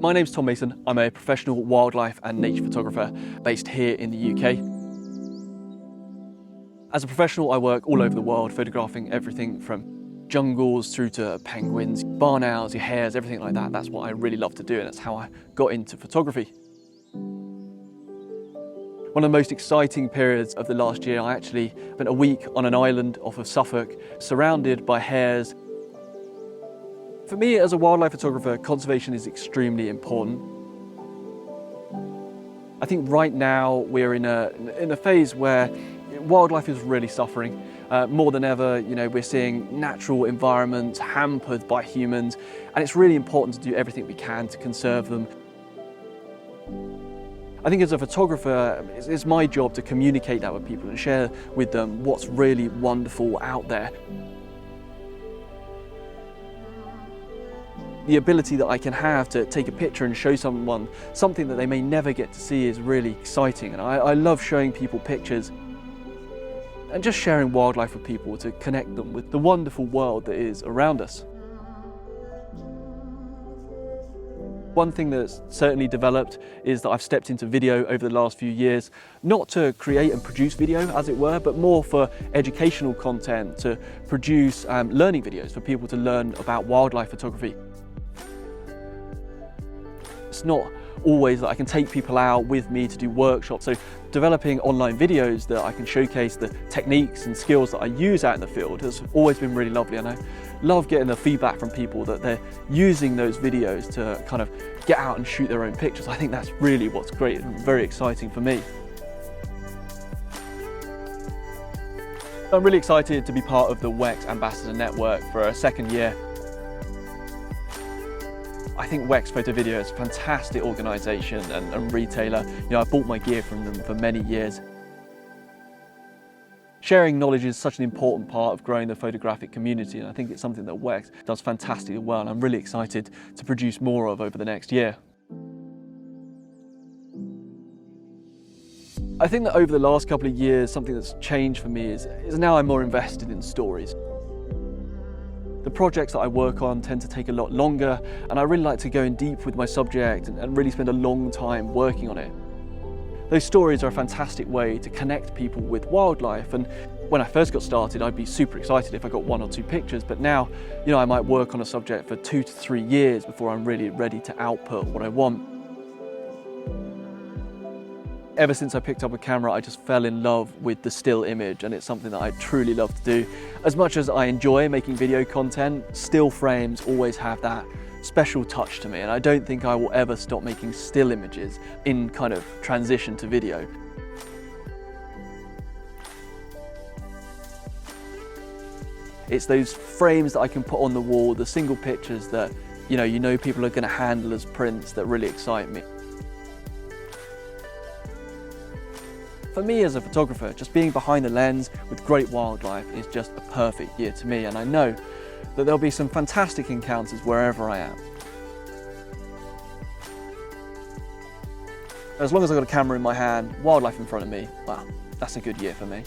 My name's Tom Mason. I'm a professional wildlife and nature photographer based here in the UK. As a professional, I work all over the world, photographing everything from jungles through to penguins, barn owls, your hares, everything like that. That's what I really love to do, and that's how I got into photography. One of the most exciting periods of the last year, I actually spent a week on an island off of Suffolk, surrounded by hares. For me, as a wildlife photographer, conservation is extremely important. I think right now we're in a phase where wildlife is really suffering. More than ever, we're seeing natural environments hampered by humans, and it's really important to do everything we can to conserve them. I think as a photographer, it's my job to communicate that with people and share with them what's really wonderful out there. The ability that I can have to take a picture and show someone something that they may never get to see is really exciting, and I love showing people pictures and just sharing wildlife with people to connect them with the wonderful world that is around us. One thing that's certainly developed is that I've stepped into video over the last few years, not to create and produce video, as it were, but more for educational content, to produce learning videos for people to learn about wildlife photography. It's not always that I can take people out with me to do workshops, so developing online videos that I can showcase the techniques and skills that I use out in the field has always been really lovely, and I love getting the feedback from people that they're using those videos to kind of get out and shoot their own pictures. I think that's really what's great and very exciting for me. I'm really excited to be part of the WEX Ambassador Network for a second year. I think WEX Photo Video is a fantastic organisation and retailer. I bought my gear from them for many years. Sharing knowledge is such an important part of growing the photographic community, and I think it's something that WEX does fantastically well, and I'm really excited to produce more of over the next year. I think that over the last couple of years, something that's changed for me is now I'm more invested in stories. The projects that I work on tend to take a lot longer, and I really like to go in deep with my subject and really spend a long time working on it. Those stories are a fantastic way to connect people with wildlife, and when I first got started, I'd be super excited if I got 1 or 2 pictures, but now, I might work on a subject for 2 to 3 years before I'm really ready to output what I want. Ever since I picked up a camera, I just fell in love with the still image, and it's something that I truly love to do. As much as I enjoy making video content, still frames always have that special touch to me, and I don't think I will ever stop making still images in kind of transition to video. It's those frames that I can put on the wall, the single pictures that you know people are going to handle as prints, that really excite me. For me as a photographer, just being behind the lens with great wildlife is just a perfect year to me, and I know that there'll be some fantastic encounters wherever I am. As long as I've got a camera in my hand, wildlife in front of me, well, that's a good year for me.